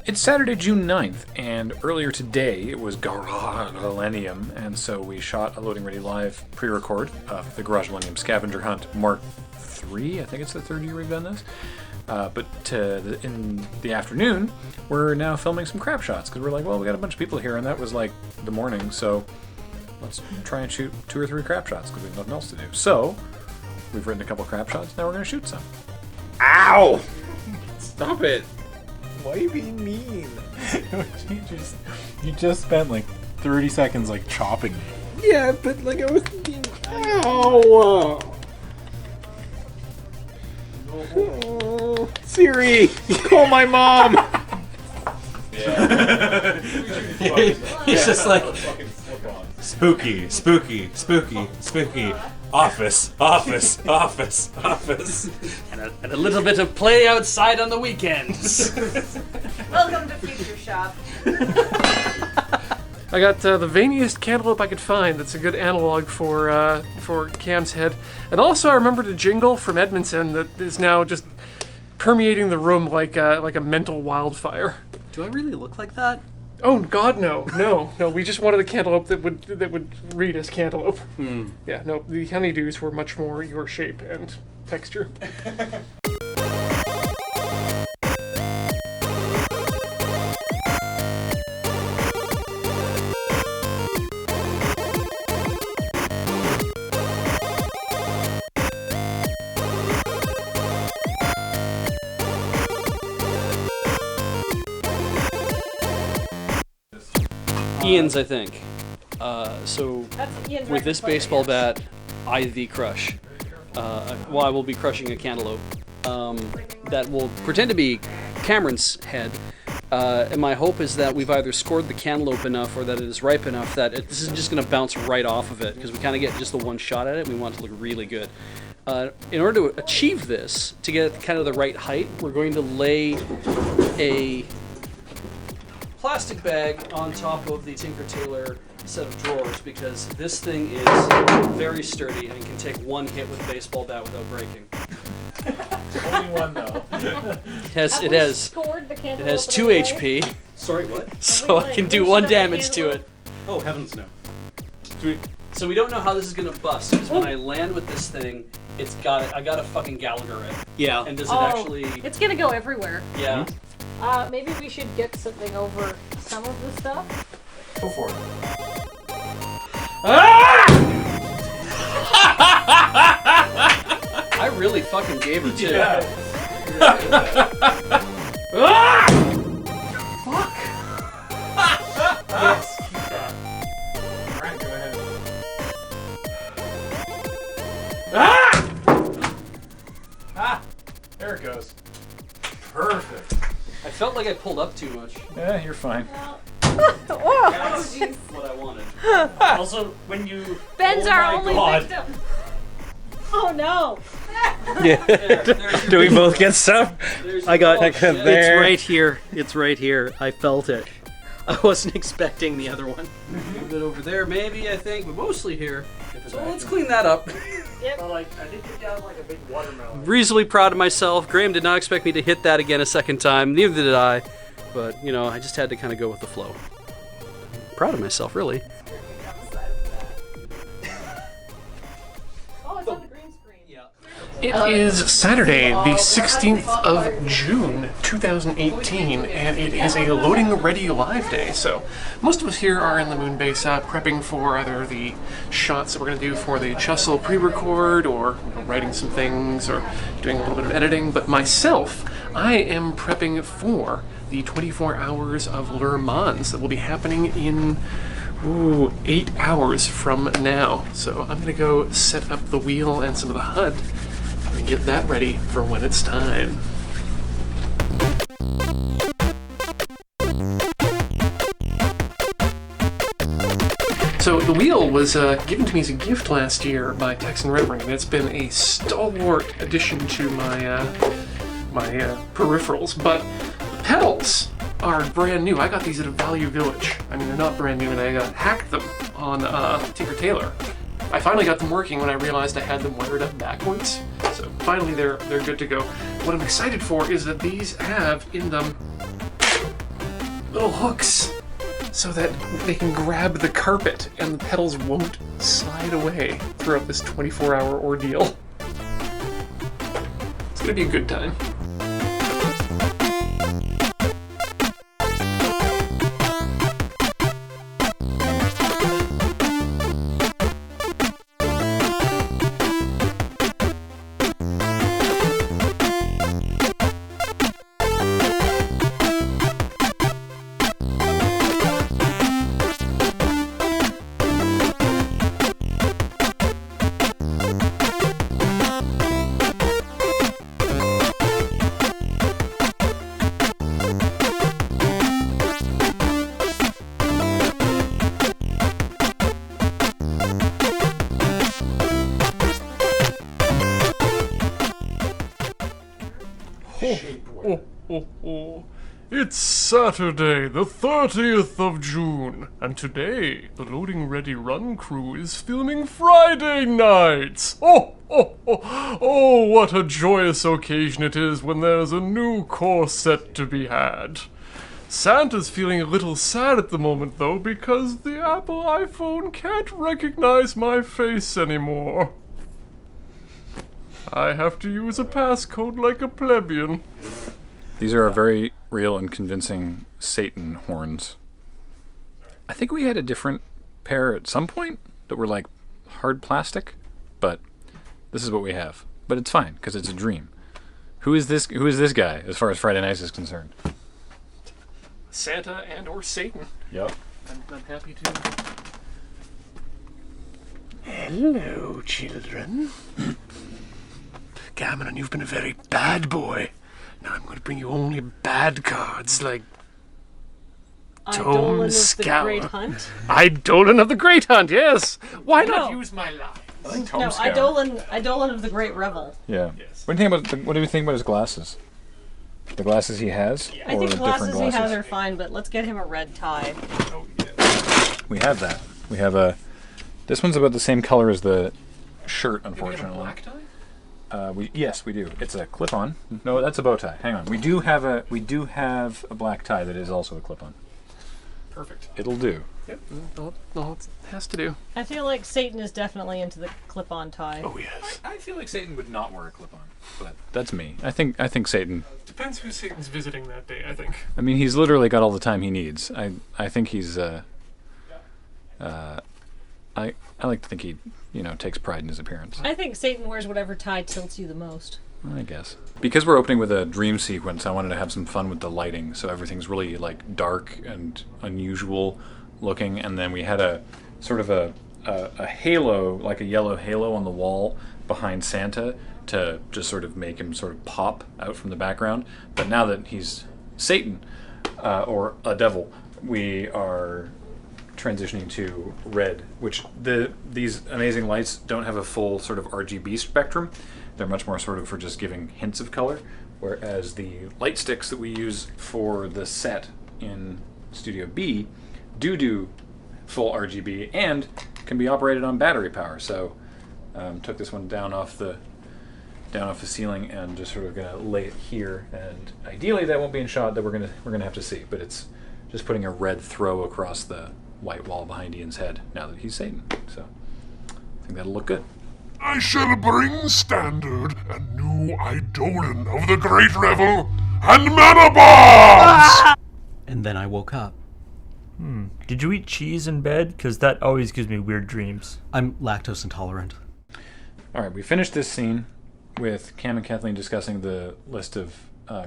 It's Saturday, June 9th, and earlier today it was Garage Millennium, and so we shot a Loading Ready Live pre-record of the Garage Millennium Scavenger Hunt Mark 3. I think it's the third year we've done this. But in the afternoon, we're now filming some crap shots, because we're like, well, we got a bunch of people here, and that was like the morning, so let's try and shoot 2 or 3 crap shots, because we have nothing else to do. So, we've written a couple crap shots, now we're going to shoot some. Ow! Stop it! Why are you being mean? you just spent like 30 seconds like chopping me. Yeah, but like I was being... Ow! Oh, Siri! Call my mom! He's just like spooky, spooky, spooky, spooky. Office, office, office, office. And a little bit of play outside on the weekends. Welcome to Future Shop. I got the veiniest cantaloupe I could find. That's a good analog for Cam's head. And also I remembered a jingle from Edmonton that is now just permeating the room like a mental wildfire. Do I really look like that? Oh God, no. We just wanted a cantaloupe that would read as cantaloupe. Yeah, no. The honeydews were much more your shape and texture. Ian's, I think. So That's Ian's with this baseball bat, I the crush. I will be crushing a cantaloupe that will pretend to be Cameron's head. And my hope is that we've either scored the cantaloupe enough or that it is ripe enough that this is just going to bounce right off of it, because we kind of get just the one shot at it and we want it to look really good. In order to achieve this, to get kind of the right height, we're going to lay a plastic bag on top of the Tinker Tailor set of drawers, because this thing is very sturdy and can take one hit with a baseball bat without breaking. Only one though. It has 2 HP, Sorry, what? so I can do 1 damage to it. Oh, heavens no. So we don't know how this is gonna bust, because when I land with this thing, I got a fucking Gallagher it. Yeah. And does it actually? It's gonna go everywhere. Yeah. Maybe we should get something over some of the stuff. Go for it. I really fucking gave her too. Yeah. Fuck! Yes, keep that. Alright, go ahead. There it goes. Perfect. I felt like I pulled up too much. Yeah, you're fine. That's what I wanted. Also, when you Ben's oh our my only God. victim. Oh no! Do we both get stuff? I got shit. there. It's right here. It's right here. I felt it. I wasn't expecting the other one. A little bit over there, maybe, I think, but mostly here. So let's clean that up. Well, like, I did get down like a big watermelon. Reasonably proud of myself. Graham did not expect me to hit that again a second time. Neither did I. But, you know, I just had to kind of go with the flow. Proud of myself, really. Oh, it's on the green screen. Yeah. It is Saturday, the 16th of June, 2018, and it is a Loading Ready Live day. So most of us here are in the Moonbase prepping for either the shots that we're going to do for the Chussel pre-record, or writing some things, or doing a little bit of editing. But myself, I am prepping for the 24 hours of Le Mans that will be happening in 8 hours from now. So I'm going to go set up the wheel and some of the HUD and get that ready for when it's time. So the wheel was given to me as a gift last year by Texan Red-Ring, and it's been a stalwart addition to my peripherals. But the pedals are brand new. I got these at a Value Village. I mean, they're not brand new, and I hacked them on Tinker Tailor. I finally got them working when I realized I had them wired up backwards. So finally they're good to go. What I'm excited for is that these have in them little hooks so that they can grab the carpet and the pedals won't slide away throughout this 24-hour ordeal. It's gonna be a good time. It's Saturday, the 30th of June, and today the Loading Ready Run crew is filming Friday nights. Oh, what a joyous occasion it is when there's a new course set to be had. Santa's feeling a little sad at the moment, though, because the Apple iPhone can't recognize my face anymore. I have to use a passcode like a plebeian. These are a very real and convincing Satan horns. I think we had a different pair at some point that were like hard plastic, but this is what we have. But it's fine because it's a dream. Who is this guy as far as Friday Nights is concerned? Santa and or Satan. Yep. I'm happy to. Hello, children. Cameron, you've been a very bad boy. Now I'm going to bring you only bad cards like Eidolon of the Scour. Great Hunt. Eidolon of the Great Hunt, yes. Why not No. use my line? No, Eidolon of the Great Revel. Yeah. What do you think about his glasses? The glasses he has? I or think different glasses he has are fine, but let's get him a red tie. We have that. We have a. This one's about the same color as the shirt, unfortunately. Black tie? Yes, we do. It's a clip-on. No, that's a bow tie. Hang on. We do have a black tie that is also a clip-on. Perfect. It'll do. Yep. All it has to do. I feel like Satan is definitely into the clip-on tie. Oh yes. I feel like Satan would not wear a clip-on, but that's me. I think Satan. Depends who Satan's visiting that day, I think. I mean, he's literally got all the time he needs. I think he's I like to think he, takes pride in his appearance. I think Satan wears whatever tie tilts you the most. I guess. Because we're opening with a dream sequence, I wanted to have some fun with the lighting, so everything's really like dark and unusual looking, and then we had a sort of a halo, like a yellow halo on the wall behind Santa to just sort of make him sort of pop out from the background. But now that he's Satan, or a devil, we are transitioning to red, which these amazing lights don't have a full sort of RGB spectrum. They're much more sort of for just giving hints of color, whereas the light sticks that we use for the set in Studio B do full RGB and can be operated on battery power. So took this one down off the ceiling and just sort of gonna lay it here, and ideally that won't be in shot, that we're gonna have to see, but it's just putting a red throw across the white wall behind Ian's head now that he's Satan. So I think that'll look good. I shall bring standard a new Eidolon of the Great Revel and Mana Bombs! And then I woke up. Did you eat cheese in bed? Because that always gives me weird dreams. I'm lactose intolerant. All right, we finished this scene with Cam and Kathleen discussing the list of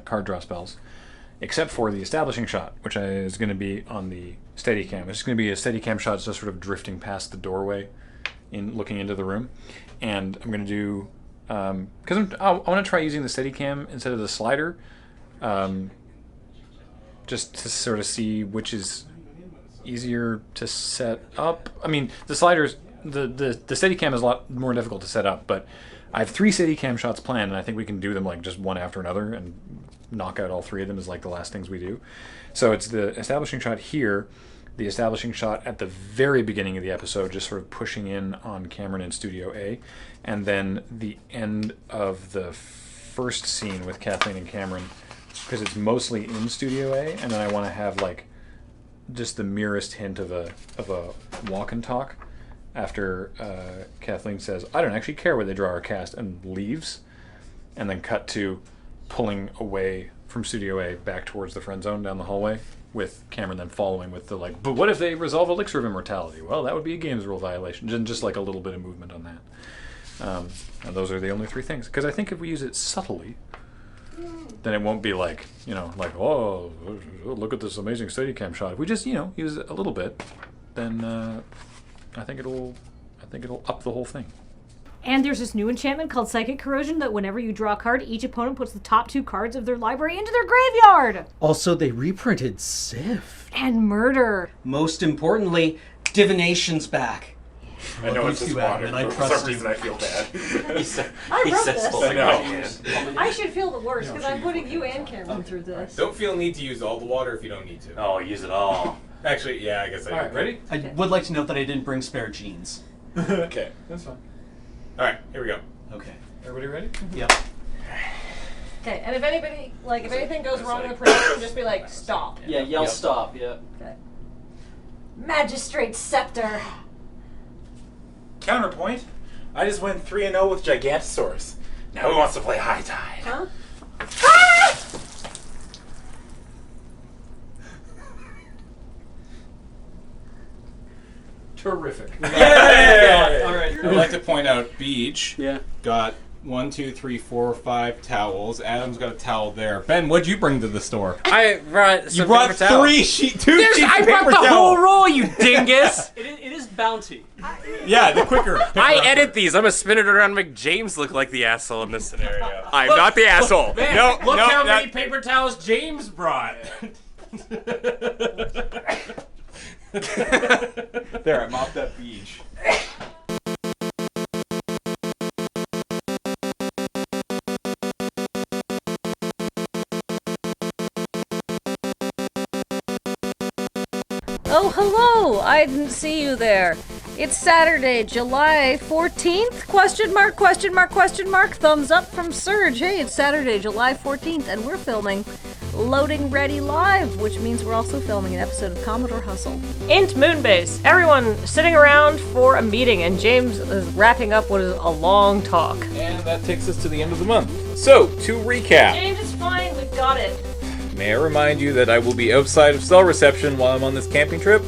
card draw spells, except for the establishing shot, which is going to be on the Steadicam. It's going to be a Steadicam shot just sort of drifting past the doorway, looking into the room. And I'm going to do, because I want to try using the Steadicam instead of the slider, just to sort of see which is easier to set up. I mean, the sliders, the Steadicam is a lot more difficult to set up, but I have 3 Steadicam shots planned, and I think we can do them like just one after another and knock out all 3 of them is like the last things we do. So it's the establishing shot here, the establishing shot at the very beginning of the episode, just sort of pushing in on Cameron in Studio A, and then the end of the first scene with Kathleen and Cameron, because it's mostly in Studio A, and then I want to have like just the merest hint of a walk and talk after Kathleen says, "I don't actually care where they draw or cast," and leaves, and then cut to pulling away from Studio A back towards the friend zone down the hallway, with Cameron then following with the like, "But what if they resolve Elixir of Immortality?" Well, that would be a games rule violation. Just like a little bit of movement on that. And those are the only three things. Because I think if we use it subtly, then it won't be like, like, oh, look at this amazing Steadicam shot. If we just, use it a little bit, then I think it'll up the whole thing. And there's this new enchantment called Psychic Corrosion that whenever you draw a card, each opponent puts the top 2 cards of their library into their graveyard. Also, they reprinted Sift. And Murder. Most importantly, Divination's back. I know it's just water, and I but for trust some reason I feel bad. I wrote this. I know. I should feel the worst because I'm putting you and Cameron through this. Don't feel need to use all the water if you don't need to. Oh, use it all. Actually, yeah, I guess I do. Alright, ready? I would like to note that I didn't bring spare jeans. Okay. That's fine. Alright, here we go. Okay. Everybody ready? Yep. Okay, and if anybody, if anything goes wrong in the production, just be like, stop. Yeah, yell stop, yeah. Okay. Magistrate Scepter. Counterpoint. I just went 3-0 with Gigantosaurus. Now who wants to play High Tide? Huh? Terrific. Yeah! All right. I'd like to point out Beach Yeah. got 1, 2, 3, 4, 5 towels. Adam's got a towel there. Ben, what'd you bring to the store? I brought some You brought paper towel. 2 sheets of I brought paper the towel. whole roll, you dingus! It is bounty. Yeah, the quicker. I edit these. I'm gonna spin it around and make James look like the asshole in this scenario. I'm not the asshole. Man, No, look no, how that- many paper towels James brought. There, I mopped that Beach. Oh, hello! I didn't see you there. It's Saturday, July 14th? Question mark, question mark, question mark. Thumbs up from Surge. Hey, it's Saturday, July 14th, and we're filming Loading Ready Live, which means we're also filming an episode of Commodore Hustle. Int Moonbase. Everyone sitting around for a meeting, and James is wrapping up what is a long talk. And that takes us to the end of the month. So, to recap, James is fine, we've got it. may I remind you that I will be outside of cell reception while I'm on this camping trip?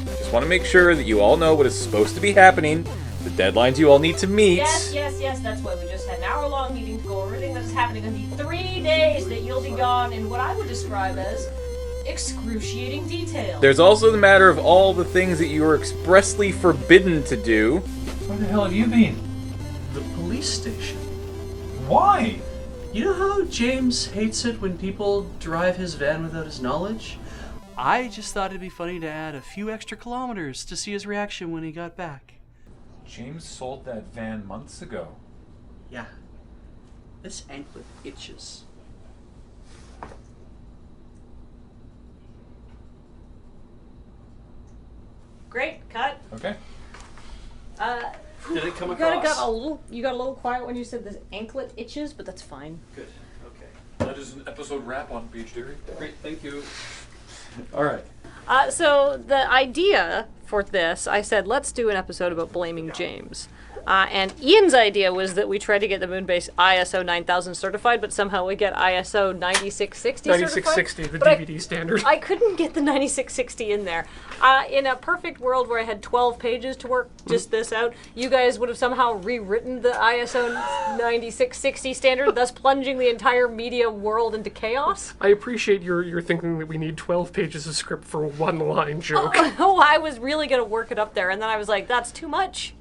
Just want to make sure that you all know what is supposed to be happening, the deadlines you all need to meet. Yes, that's why we just had an hour-long meeting to go over everything that is happening in the 3 days that you'll be gone in what I would describe as excruciating detail. There's also the matter of all the things that you are expressly forbidden to do. Where the hell have you been? The police station. Why? You know how James hates it when people drive his van without his knowledge? I just thought it'd be funny to add a few extra kilometers to see his reaction when he got back. James sold that van months ago. Yeah. This anklet itches. Great, cut. Okay. Did it come You across? got a little quiet when you said this anklet itches, but that's fine. Good. Okay. That is an episode wrap on Beach Theory. Great. Thank you. All right. So the idea for this, I said, let's do an episode about blaming James. And Ian's idea was that we try to get the Moonbase ISO 9000 certified, but somehow we get ISO 9660 9660, the certified. DVD standard. I couldn't get the 9660 in there. In a perfect world where I had 12 pages to work just this out, you guys would have somehow rewritten the ISO 9660 standard, thus plunging the entire media world into chaos. I appreciate your thinking that we need 12 pages of script for one line joke. Oh, I was really going to work it up there, and then I was like, that's too much.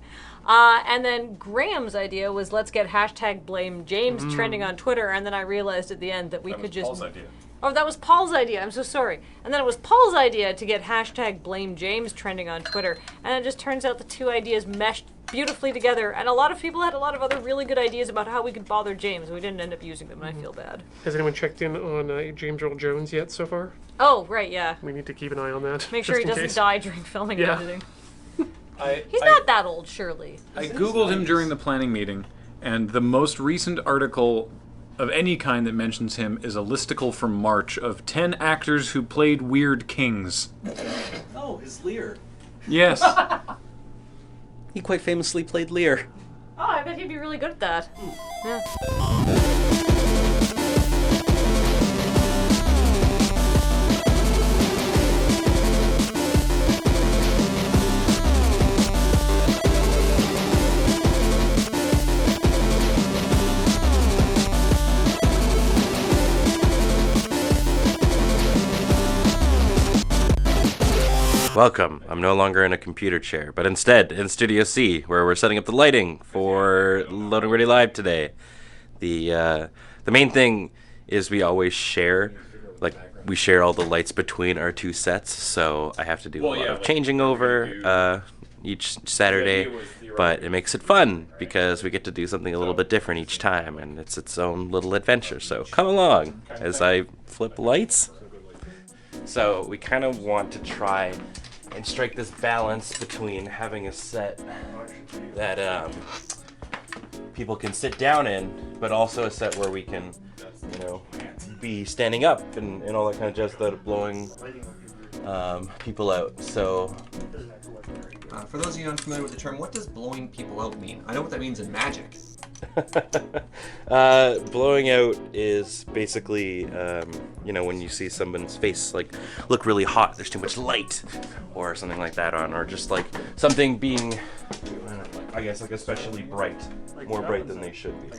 And then Graham's idea was let's get hashtag blame James trending on Twitter, and then I realized at the end that we could just... Paul's idea. Oh, that was Paul's idea. I'm so sorry. And then it was Paul's idea to get hashtag blame James trending on Twitter, and it just turns out the two ideas meshed beautifully together, and a lot of people had a lot of other really good ideas about how we could bother James, and we didn't end up using them, and I feel bad. Has anyone checked in on James Earl Jones yet so far? Oh, right, yeah. We need to keep an eye on that. Make sure he doesn't die during filming and editing. He's not that old, surely. I googled him during the planning meeting, and the most recent article of any kind that mentions him is a listicle from March of 10 actors who played weird kings. Oh, his Lear. Yes. He quite famously played Lear. Oh, I bet he'd be really good at that. Yeah. Welcome. I'm no longer in a computer chair, but instead in Studio C, where we're setting up the lighting for Loading Ready Live today. The main thing is we always share, like we share all the lights between our two sets, so I have to do a lot of changing over each Saturday, but it makes it fun because we get to do something a little bit different each time, and it's its own little adventure. So come along as I flip lights. So we kind of want to try and strike this balance between having a set that people can sit down in, but also a set where we can, you know, be standing up and all that kind of jazz without blowing people out. So for those of you unfamiliar with the term, what does blowing people out mean? I know what that means in Magic. Blowing out is basically, you know, when you see someone's face like look really hot, there's too much light, or something like that on, or just like something being, I guess, like especially bright, more bright than they should be.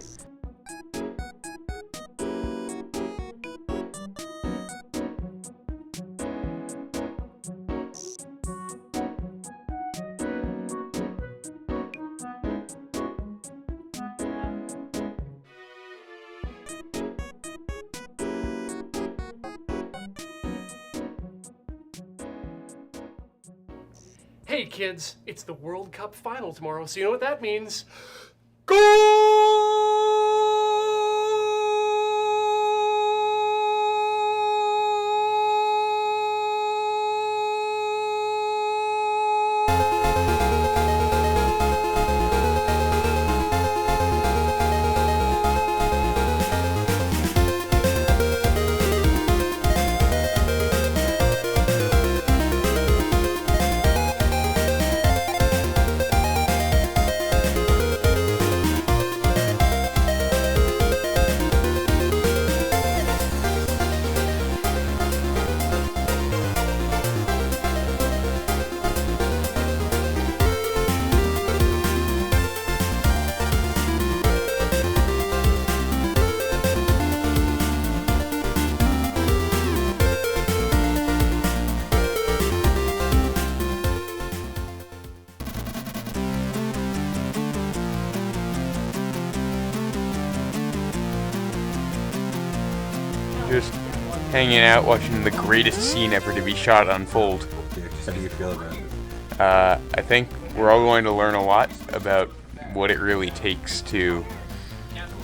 Hey kids, it's the World Cup final tomorrow, so you know what that means. Just hanging out, watching the greatest scene ever to be shot unfold. How do you feel about it? I think we're all going to learn a lot about what it really takes to,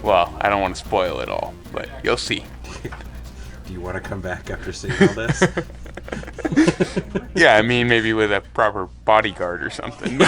well, I don't want to spoil it all, but you'll see. Do you want to come back after seeing all this? Yeah, I mean, maybe with a proper bodyguard or something.